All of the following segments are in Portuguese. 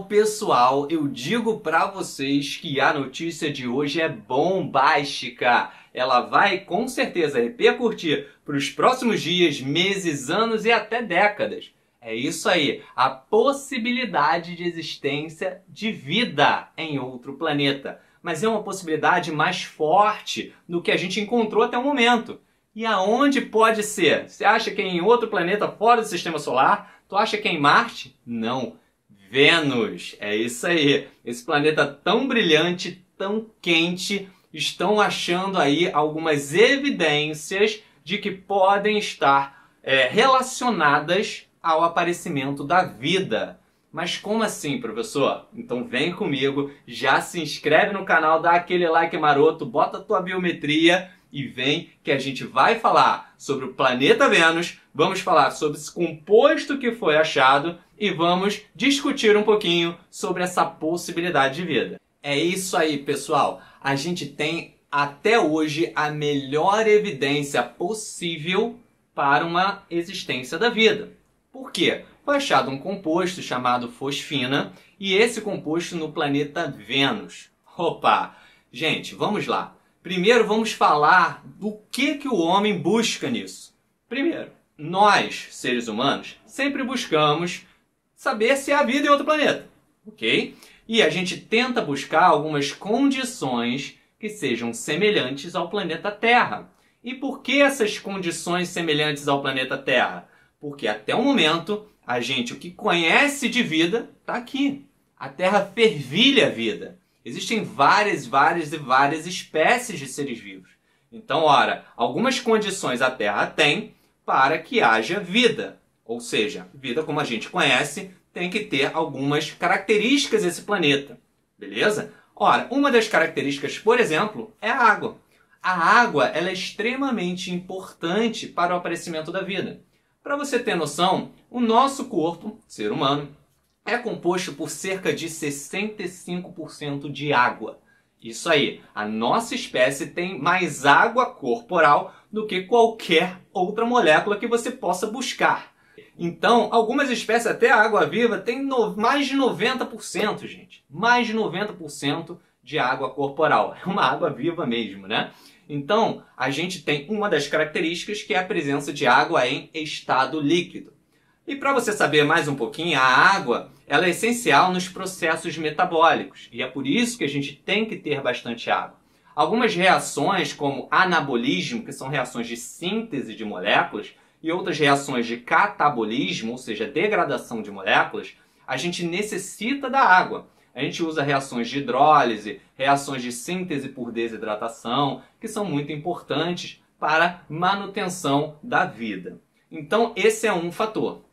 Pessoal, eu digo pra vocês que a notícia de hoje é bombástica. Ela vai com certeza repercutir para os próximos dias, meses, anos e até décadas. É isso aí, a possibilidade de existência de vida em outro planeta. Mas é uma possibilidade mais forte do que a gente encontrou até o momento. E aonde pode ser? Você acha que é em outro planeta fora do Sistema Solar? Tu acha que é em Marte? Não. Vênus, é isso aí. Esse planeta tão brilhante, tão quente, estão achando aí algumas evidências de que podem estar relacionadas ao aparecimento da vida. Mas como assim, professor? Então vem comigo, já se inscreve no canal, dá aquele like maroto, bota a tua biometria e vem que a gente vai falar sobre o planeta Vênus, vamos falar sobre esse composto que foi achado e vamos discutir um pouquinho sobre essa possibilidade de vida. É isso aí, pessoal. A gente tem até hoje a melhor evidência possível para uma existência da vida. Por quê? Foi achado um composto chamado fosfina e esse composto no planeta Vênus. Opa! Gente, vamos lá. Primeiro vamos falar do que o homem busca nisso. Primeiro, nós, seres humanos, sempre buscamos saber se há vida em outro planeta, ok? E a gente tenta buscar algumas condições que sejam semelhantes ao planeta Terra. E por que essas condições semelhantes ao planeta Terra? Porque até o momento, o que conhece de vida está aqui. A Terra fervilha a vida. Existem várias espécies de seres vivos. Então, ora, algumas condições a Terra tem para que haja vida. Ou seja, vida como a gente conhece tem que ter algumas características desse planeta. Beleza? Ora, uma das características, por exemplo, é a água. A água ela é extremamente importante para o aparecimento da vida. Para você ter noção, o nosso corpo, ser humano, é composto por cerca de 65% de água. Isso aí, a nossa espécie tem mais água corporal do que qualquer outra molécula que você possa buscar. Então, algumas espécies, até a água-viva, tem mais de 90%, gente. Mais de 90% de água corporal. É uma água-viva mesmo, né? Então, a gente tem uma das características que é a presença de água em estado líquido. E para você saber mais um pouquinho, a água ela é essencial nos processos metabólicos. E é por isso que a gente tem que ter bastante água. Algumas reações, como anabolismo, que são reações de síntese de moléculas, e outras reações de catabolismo, ou seja, degradação de moléculas, a gente necessita da água. A gente usa reações de hidrólise, reações de síntese por desidratação, que são muito importantes para a manutenção da vida. Então, esse é um fator.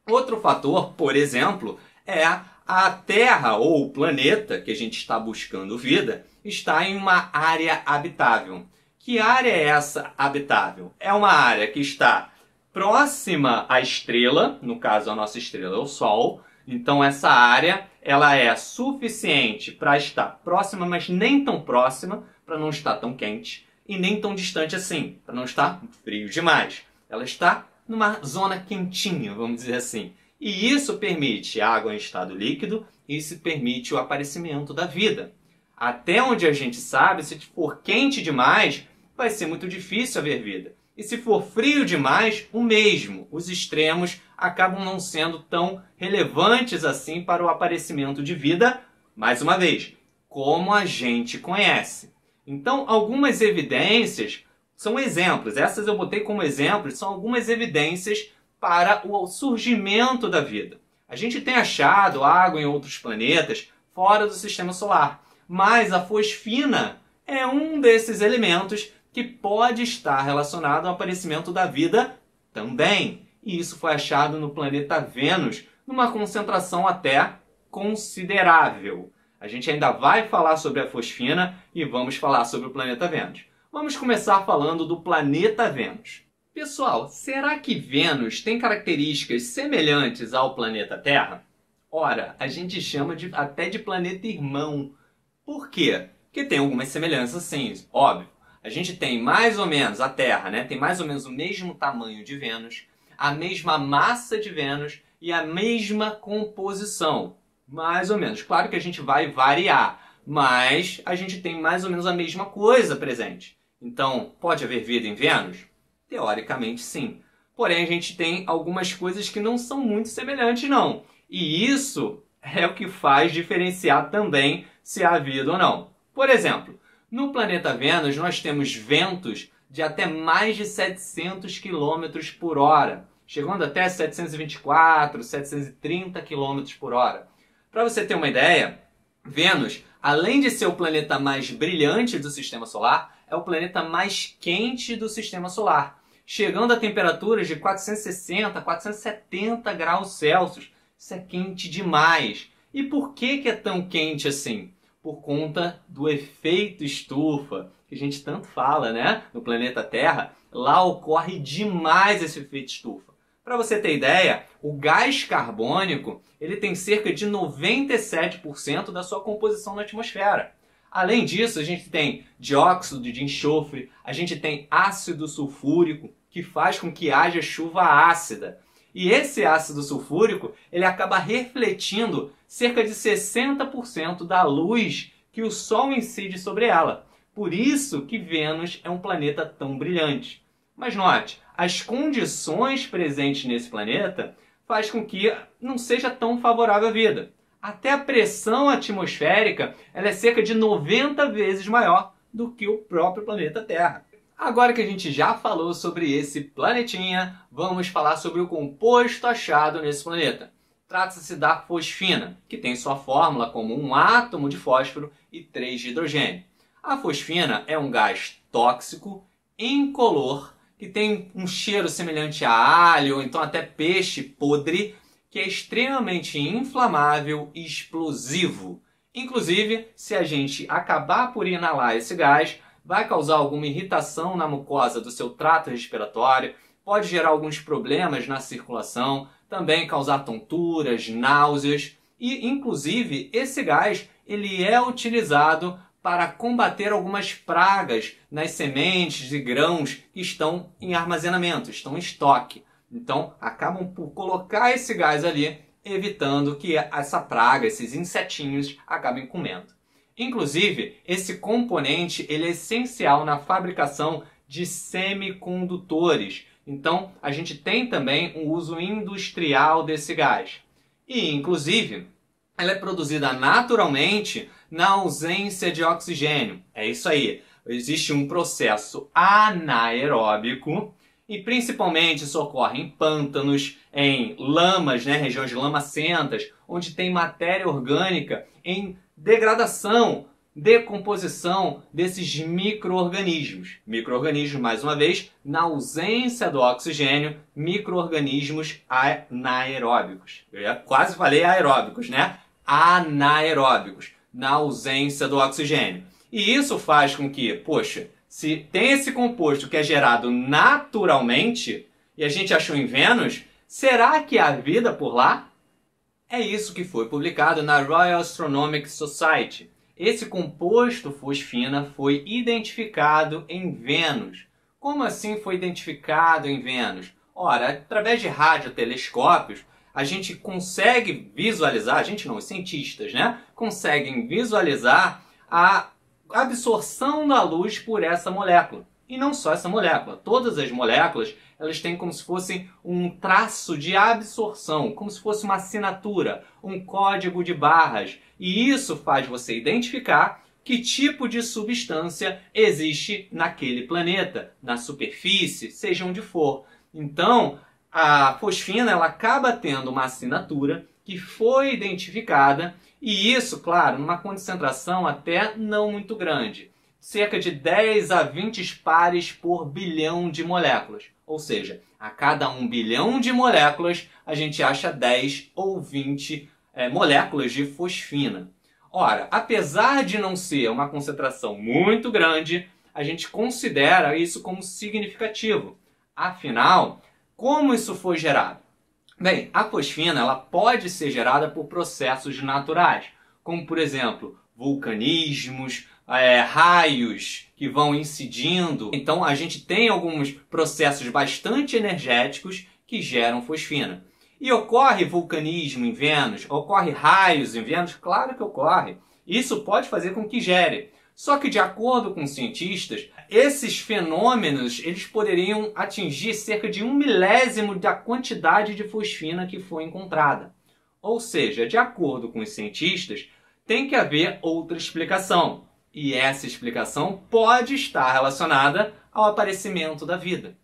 Outro fator, por exemplo, é a Terra ou o planeta que a gente está buscando vida, está em uma área habitável. Que área é essa habitável? É uma área que está próxima à estrela, no caso a nossa estrela é o Sol. Então essa área ela é suficiente para estar próxima, mas nem tão próxima, para não estar tão quente, e nem tão distante assim, para não estar frio demais. Ela está numa zona quentinha, vamos dizer assim. E isso permite água em estado líquido, e isso permite o aparecimento da vida. Até onde a gente sabe, se for quente demais, vai ser muito difícil haver vida. E se for frio demais, o mesmo. Os extremos acabam não sendo tão relevantes assim para o aparecimento de vida, mais uma vez, como a gente conhece. Então, algumas evidências são exemplos. Essas eu botei como exemplos, são algumas evidências para o surgimento da vida. A gente tem achado água em outros planetas fora do Sistema Solar, mas a fosfina é um desses elementos que pode estar relacionado ao aparecimento da vida também. E isso foi achado no planeta Vênus, numa concentração até considerável. A gente ainda vai falar sobre a fosfina e vamos falar sobre o planeta Vênus. Vamos começar falando do planeta Vênus. Pessoal, será que Vênus tem características semelhantes ao planeta Terra? Ora, a gente chama até de planeta irmão. Por quê? Porque tem algumas semelhanças sim, óbvio. A gente tem mais ou menos, a Terra, né? Tem mais ou menos o mesmo tamanho de Vênus, a mesma massa de Vênus e a mesma composição. Mais ou menos. Claro que a gente vai variar, mas a gente tem mais ou menos a mesma coisa presente. Então, pode haver vida em Vênus? Teoricamente, sim. Porém, a gente tem algumas coisas que não são muito semelhantes, não. E isso é o que faz diferenciar também se há vida ou não. Por exemplo, no planeta Vênus, nós temos ventos de até mais de 700 km por hora, chegando até 724, 730 km por hora. Para você ter uma ideia, Vênus, além de ser o planeta mais brilhante do Sistema Solar, é o planeta mais quente do Sistema Solar, chegando a temperaturas de 460, 470 graus Celsius. Isso é quente demais. E por que é tão quente assim? Por conta do efeito estufa, que a gente tanto fala, né? No planeta Terra, lá ocorre demais esse efeito estufa. Para você ter ideia, o gás carbônico ele tem cerca de 97% da sua composição na atmosfera. Além disso, a gente tem dióxido de enxofre, a gente tem ácido sulfúrico, que faz com que haja chuva ácida. E esse ácido sulfúrico ele acaba refletindo cerca de 60% da luz que o Sol incide sobre ela. Por isso que Vênus é um planeta tão brilhante. Mas note, as condições presentes nesse planeta faz com que não seja tão favorável à vida. Até a pressão atmosférica ela é cerca de 90 vezes maior do que o próprio planeta Terra. Agora que a gente já falou sobre esse planetinha, vamos falar sobre o composto achado nesse planeta. Trata-se da fosfina, que tem sua fórmula como um átomo de fósforo e 3 de hidrogênio. A fosfina é um gás tóxico, incolor, que tem um cheiro semelhante a alho ou então até peixe podre, que é extremamente inflamável e explosivo. Inclusive, se a gente acabar por inalar esse gás, vai causar alguma irritação na mucosa do seu trato respiratório, pode gerar alguns problemas na circulação, também causar tonturas, náuseas e, inclusive, esse gás ele é utilizado para combater algumas pragas nas sementes e grãos que estão em armazenamento, estão em estoque. Então, acabam por colocar esse gás ali, evitando que essa praga, esses insetinhos, acabem comendo. Inclusive, esse componente ele é essencial na fabricação de semicondutores. Então, a gente tem também um uso industrial desse gás. E, inclusive, ela é produzida naturalmente na ausência de oxigênio. É isso aí. Existe um processo anaeróbico e, principalmente, isso ocorre em pântanos, em lamas, né, regiões lamacentas, onde tem matéria orgânica em degradação, decomposição desses micro-organismos. Micro-organismos, mais uma vez, na ausência do oxigênio, micro-organismos anaeróbicos. Eu quase falei aeróbicos, né? Anaeróbicos, na ausência do oxigênio. E isso faz com que, poxa, se tem esse composto que é gerado naturalmente, e a gente achou em Vênus, será que há vida por lá? É isso que foi publicado na Royal Astronomical Society. Esse composto fosfina foi identificado em Vênus. Como assim foi identificado em Vênus? Ora, através de radiotelescópios, a gente consegue visualizar, a gente não, os cientistas, né? Conseguem visualizar a absorção da luz por essa molécula. E não só essa molécula, todas as moléculas elas têm como se fossem um traço de absorção, como se fosse uma assinatura, um código de barras. E isso faz você identificar que tipo de substância existe naquele planeta, na superfície, seja onde for. Então, a fosfina ela acaba tendo uma assinatura que foi identificada, e isso, claro, numa concentração até não muito grande. Cerca de 10 a 20 pares por bilhão de moléculas. Ou seja, a cada 1 bilhão de moléculas, a gente acha 10 ou 20 moléculas de fosfina. Ora, apesar de não ser uma concentração muito grande, a gente considera isso como significativo. Afinal, como isso foi gerado? Bem, a fosfina ela pode ser gerada por processos naturais, como, por exemplo, vulcanismos, raios que vão incidindo. Então, a gente tem alguns processos bastante energéticos que geram fosfina. E ocorre vulcanismo em Vênus? Ocorre raios em Vênus? Claro que ocorre. Isso pode fazer com que gere. Só que, de acordo com cientistas, esses fenômenos eles poderiam atingir cerca de 1/1000 da quantidade de fosfina que foi encontrada. Ou seja, de acordo com os cientistas, tem que haver outra explicação. E essa explicação pode estar relacionada ao aparecimento da vida.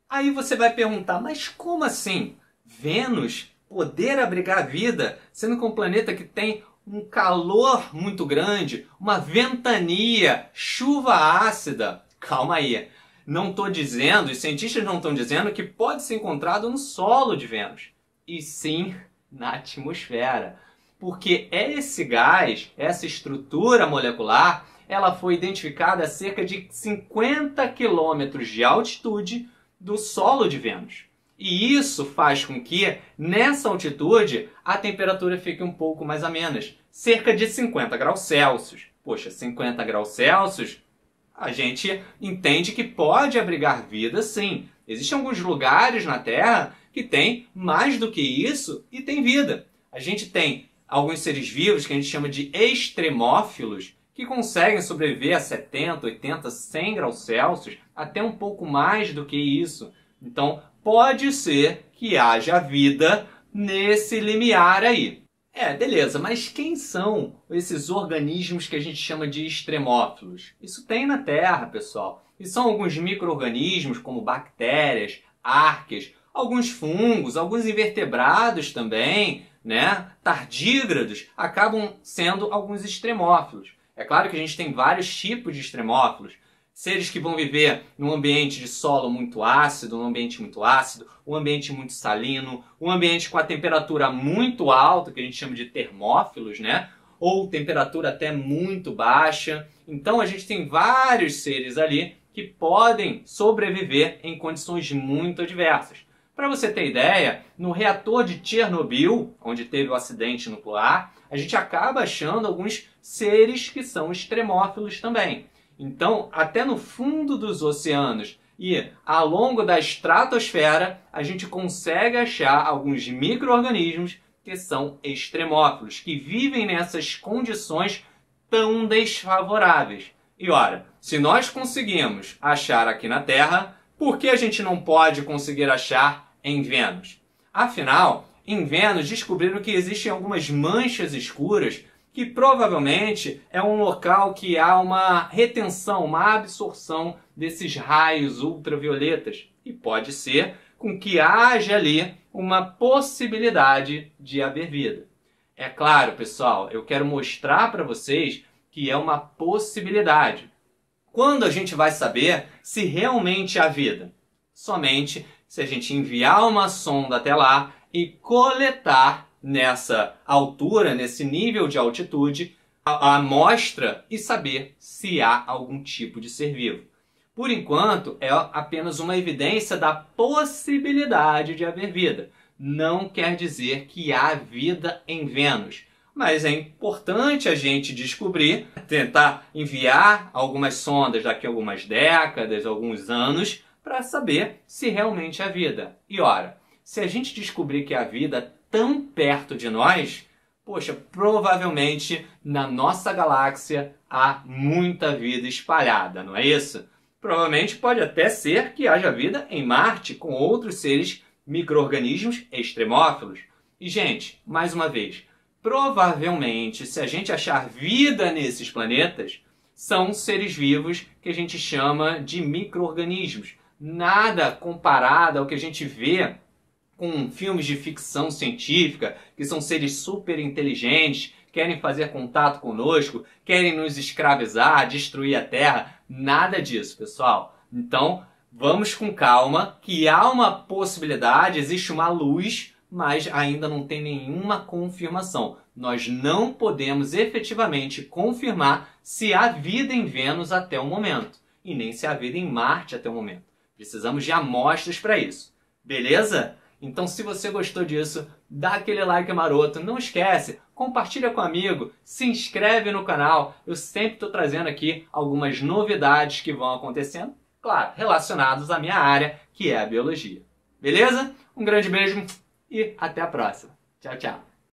Aí você vai perguntar, mas como assim? Vênus poder abrigar a vida, sendo que um planeta que tem um calor muito grande, uma ventania, chuva ácida. Calma aí. Não estou dizendo, os cientistas não estão dizendo que pode ser encontrado no solo de Vênus. E sim na atmosfera. Porque esse gás, essa estrutura molecular, ela foi identificada a cerca de 50 quilômetros de altitude do solo de Vênus. E isso faz com que, nessa altitude, a temperatura fique um pouco mais amena, cerca de 50 graus Celsius. Poxa, 50 graus Celsius, a gente entende que pode abrigar vida, sim. Existem alguns lugares na Terra que tem mais do que isso e tem vida. A gente tem alguns seres vivos que a gente chama de extremófilos, que conseguem sobreviver a 70, 80, 100 graus Celsius, até um pouco mais do que isso. Então, pode ser que haja vida nesse limiar aí. Beleza, mas quem são esses organismos que a gente chama de extremófilos? Isso tem na Terra, pessoal. E são alguns micro-organismos, como bactérias, arqueias, alguns fungos, alguns invertebrados também, né? Tardígrados, acabam sendo alguns extremófilos. É claro que a gente tem vários tipos de extremófilos. Seres que vão viver num ambiente de solo muito ácido, um ambiente muito salino, um ambiente com a temperatura muito alta, que a gente chama de termófilos, né? Ou temperatura até muito baixa. Então a gente tem vários seres ali que podem sobreviver em condições muito adversas. Para você ter ideia, no reator de Chernobyl, onde teve o acidente nuclear, a gente acaba achando alguns seres que são extremófilos também. Então, até no fundo dos oceanos e ao longo da estratosfera, a gente consegue achar alguns micro-organismos que são extremófilos, que vivem nessas condições tão desfavoráveis. E ora, se nós conseguimos achar aqui na Terra, por que a gente não pode conseguir achar em Vênus? Afinal, em Vênus descobriram que existem algumas manchas escuras que provavelmente é um local que há uma retenção, uma absorção desses raios ultravioletas. E pode ser com que haja ali uma possibilidade de haver vida. É claro, pessoal, eu quero mostrar para vocês que é uma possibilidade. Quando a gente vai saber se realmente há vida? Somente se a gente enviar uma sonda até lá e coletar nessa altura, nesse nível de altitude, a amostra e saber se há algum tipo de ser vivo. Por enquanto, é apenas uma evidência da possibilidade de haver vida. Não quer dizer que há vida em Vênus. Mas é importante a gente descobrir, tentar enviar algumas sondas daqui a algumas décadas, alguns anos, para saber se realmente há vida. E ora, se a gente descobrir que há vida tão perto de nós, poxa, provavelmente na nossa galáxia há muita vida espalhada, não é isso? Provavelmente pode até ser que haja vida em Marte com outros seres micro-organismos extremófilos. E, gente, mais uma vez, provavelmente, se a gente achar vida nesses planetas, são seres vivos que a gente chama de micro-organismos. Nada comparado ao que a gente vê com filmes de ficção científica, que são seres super inteligentes, querem fazer contato conosco, querem nos escravizar, destruir a Terra. Nada disso, pessoal. Então, vamos com calma, que há uma possibilidade, existe uma luz, mas ainda não tem nenhuma confirmação. Nós não podemos efetivamente confirmar se há vida em Vênus até o momento, e nem se há vida em Marte até o momento. Precisamos de amostras para isso. Beleza? Então, se você gostou disso, dá aquele like maroto. Não esquece, compartilha com um amigo, se inscreve no canal. Eu sempre estou trazendo aqui algumas novidades que vão acontecendo, claro, relacionados à minha área, que é a biologia. Beleza? Um grande beijo e até a próxima. Tchau, tchau.